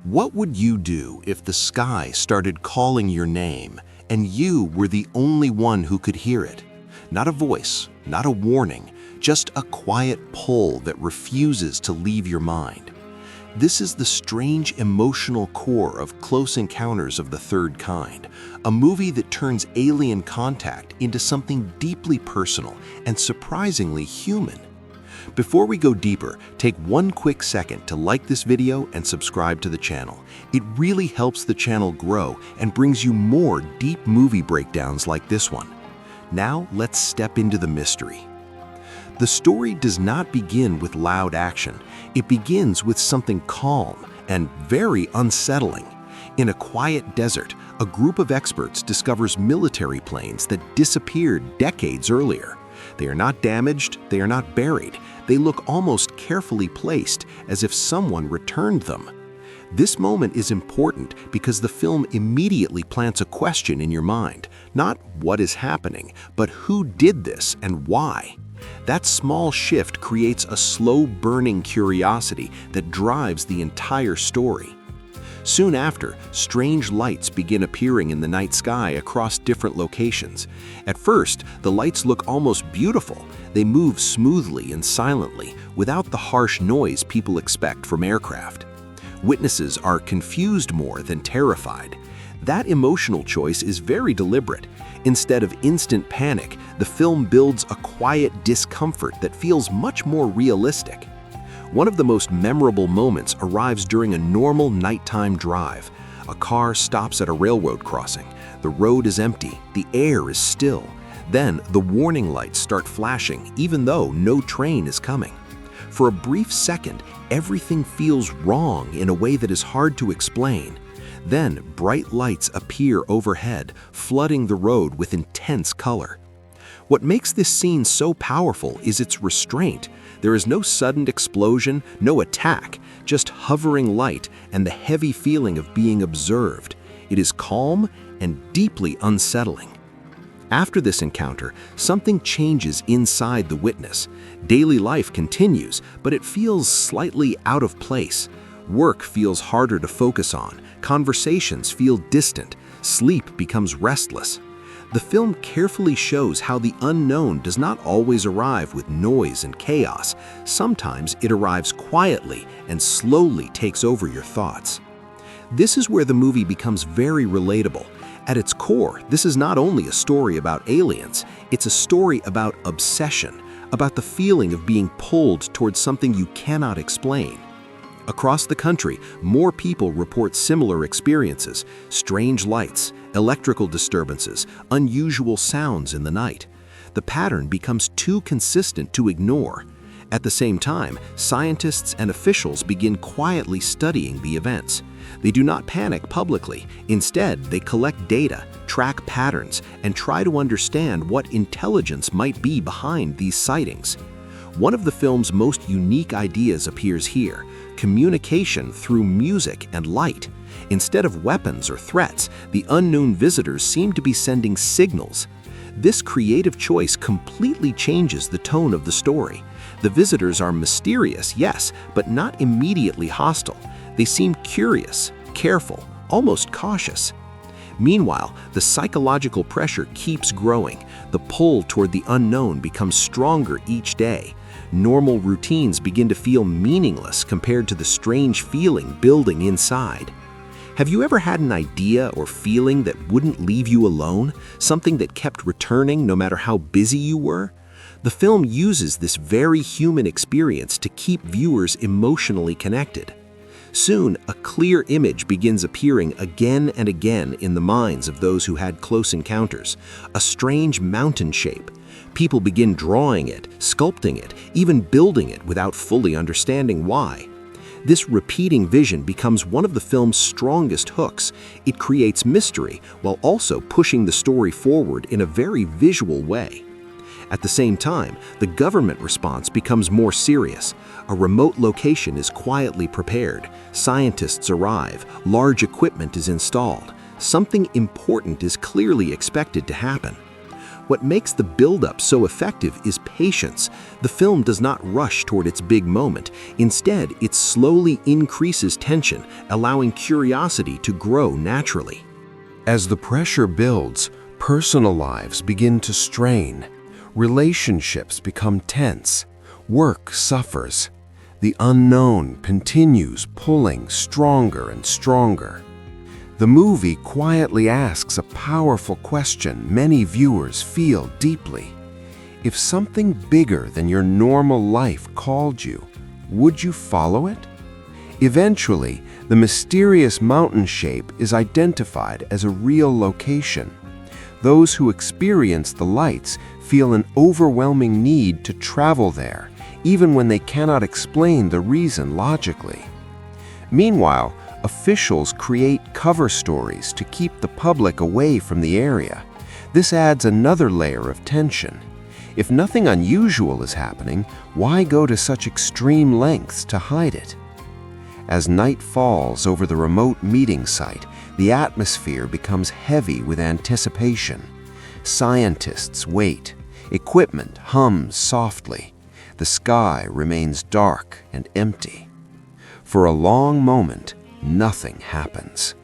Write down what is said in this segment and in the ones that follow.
What would you do if the sky started calling your name and you were the only one who could hear it? Not a voice, not a warning, just a quiet pull that refuses to leave your mind. This is the strange emotional core of Close Encounters of the Third Kind, a movie that turns alien contact into something deeply personal and surprisingly human. Before we go deeper, take one quick second to like this video and subscribe to the channel. It really helps the channel grow and brings you more deep movie breakdowns like this one. Now let's step into the mystery. The story does not begin with loud action. It begins with something calm and very unsettling. In a quiet desert, a group of experts discovers military planes that disappeared decades earlier. They are not damaged, they are not buried. They look almost carefully placed, as if someone returned them. This moment is important because the film immediately plants a question in your mind. Not what is happening, but who did this and why? That small shift creates a slow-burning curiosity that drives the entire story. Soon after, strange lights begin appearing in the night sky across different locations. At first, the lights look almost beautiful. They move smoothly and silently, without the harsh noise people expect from aircraft. Witnesses are confused more than terrified. That emotional choice is very deliberate. Instead of instant panic, the film builds a quiet discomfort that feels much more realistic. One of the most memorable moments arrives during a normal nighttime drive. A car stops at a railroad crossing. The road is empty, the air is still. Then the warning lights start flashing, even though no train is coming. For a brief second, everything feels wrong in a way that is hard to explain. Then bright lights appear overhead, flooding the road with intense color. What makes this scene so powerful is its restraint. There is no sudden explosion, no attack, just hovering light and the heavy feeling of being observed. It is calm and deeply unsettling. After this encounter, something changes inside the witness. Daily life continues, but it feels slightly out of place. Work feels harder to focus on, conversations feel distant, sleep becomes restless. The film carefully shows how the unknown does not always arrive with noise and chaos. Sometimes it arrives quietly and slowly takes over your thoughts. This is where the movie becomes very relatable. At its core, this is not only a story about aliens, it's a story about obsession, about the feeling of being pulled towards something you cannot explain. Across the country, more people report similar experiences: strange lights, electrical disturbances, unusual sounds in the night. The pattern becomes too consistent to ignore. At the same time, scientists and officials begin quietly studying the events. They do not panic publicly. Instead, they collect data, track patterns, and try to understand what intelligence might be behind these sightings. One of the film's most unique ideas appears here: communication through music and light. Instead of weapons or threats, the unknown visitors seem to be sending signals. This creative choice completely changes the tone of the story. The visitors are mysterious, yes, but not immediately hostile. They seem curious, careful, almost cautious. Meanwhile, the psychological pressure keeps growing. The pull toward the unknown becomes stronger each day. Normal routines begin to feel meaningless compared to the strange feeling building inside. Have you ever had an idea or feeling that wouldn't leave you alone? Something that kept returning no matter how busy you were? The film uses this very human experience to keep viewers emotionally connected. Soon, a clear image begins appearing again and again in the minds of those who had close encounters: a strange mountain shape. People begin drawing it, sculpting it, even building it without fully understanding why. This repeating vision becomes one of the film's strongest hooks. It creates mystery while also pushing the story forward in a very visual way. At the same time, the government response becomes more serious. A remote location is quietly prepared. Scientists arrive. Large equipment is installed. Something important is clearly expected to happen. What makes the build-up so effective is patience. The film does not rush toward its big moment. Instead, it slowly increases tension, allowing curiosity to grow naturally. As the pressure builds, personal lives begin to strain. Relationships become tense. Work suffers. The unknown continues pulling stronger and stronger. The movie quietly asks a powerful question many viewers feel deeply. If something bigger than your normal life called you, would you follow it? Eventually, the mysterious mountain shape is identified as a real location. Those who experience the lights feel an overwhelming need to travel there, even when they cannot explain the reason logically. Meanwhile, officials create cover stories to keep the public away from the area. This adds another layer of tension. If nothing unusual is happening, why go to such extreme lengths to hide it? As night falls over the remote meeting site, the atmosphere becomes heavy with anticipation. Scientists wait. Equipment hums softly. The sky remains dark and empty. For a long moment, nothing happens.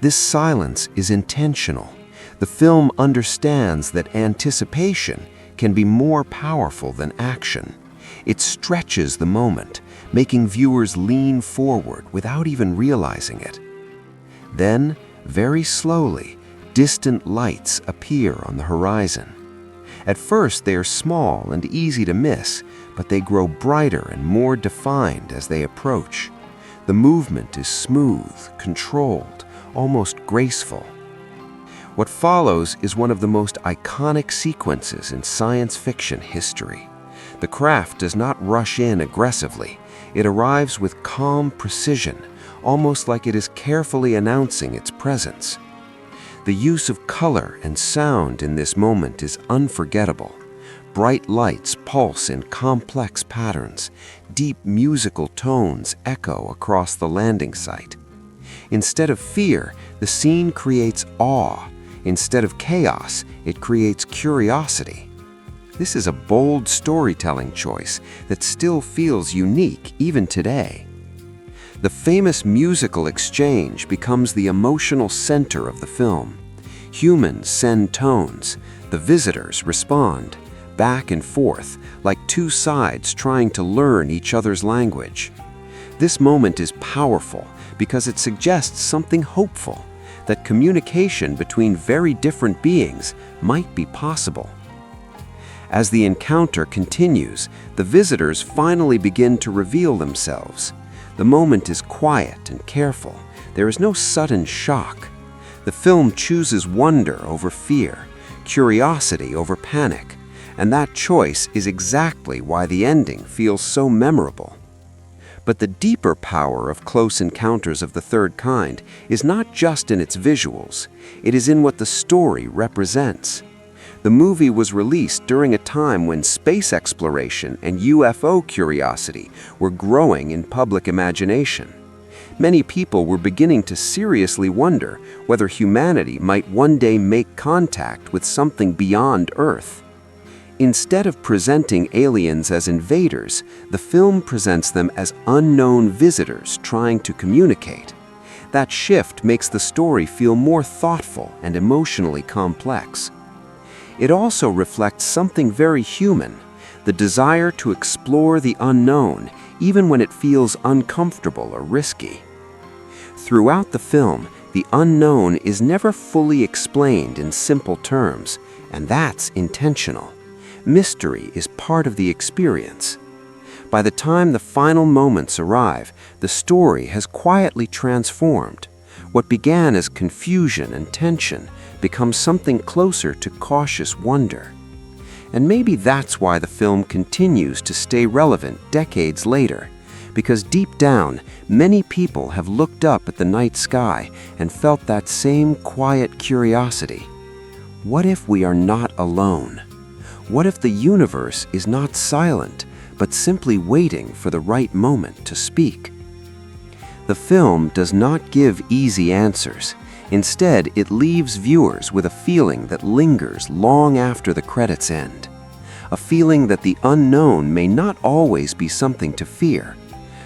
This silence is intentional. The film understands that anticipation can be more powerful than action. It stretches the moment, making viewers lean forward without even realizing it. Then, very slowly, distant lights appear on the horizon. At first, they are small and easy to miss, but they grow brighter and more defined as they approach. The movement is smooth, controlled, almost graceful. What follows is one of the most iconic sequences in science fiction history. The craft does not rush in aggressively. It arrives with calm precision, almost like it is carefully announcing its presence. The use of color and sound in this moment is unforgettable. Bright lights pulse in complex patterns. Deep musical tones echo across the landing site. Instead of fear, the scene creates awe. Instead of chaos, it creates curiosity. This is a bold storytelling choice that still feels unique even today. The famous musical exchange becomes the emotional center of the film. Humans send tones. The visitors respond, back and forth, like two sides trying to learn each other's language. This moment is powerful because it suggests something hopeful, that communication between very different beings might be possible. As the encounter continues, the visitors finally begin to reveal themselves. The moment is quiet and careful. There is no sudden shock. The film chooses wonder over fear, curiosity over panic, and that choice is exactly why the ending feels so memorable. But the deeper power of Close Encounters of the Third Kind is not just in its visuals, it is in what the story represents. The movie was released during a time when space exploration and UFO curiosity were growing in public imagination. Many people were beginning to seriously wonder whether humanity might one day make contact with something beyond Earth. Instead of presenting aliens as invaders, the film presents them as unknown visitors trying to communicate. That shift makes the story feel more thoughtful and emotionally complex. It also reflects something very human, the desire to explore the unknown, even when it feels uncomfortable or risky. Throughout the film, the unknown is never fully explained in simple terms, and that's intentional. Mystery is part of the experience. By the time the final moments arrive, the story has quietly transformed. What began as confusion and tension becomes something closer to cautious wonder. And maybe that's why the film continues to stay relevant decades later, because deep down, many people have looked up at the night sky and felt that same quiet curiosity. What if we are not alone? What if the universe is not silent, but simply waiting for the right moment to speak? The film does not give easy answers. Instead, it leaves viewers with a feeling that lingers long after the credits end. A feeling that the unknown may not always be something to fear.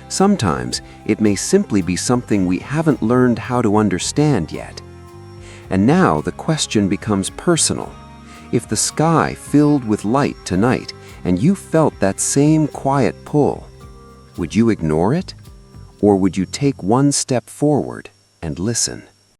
Sometimes it may simply be something we haven't learned how to understand yet. And now the question becomes personal. If the sky filled with light tonight and you felt that same quiet pull, would you ignore it? Or would you take one step forward and listen?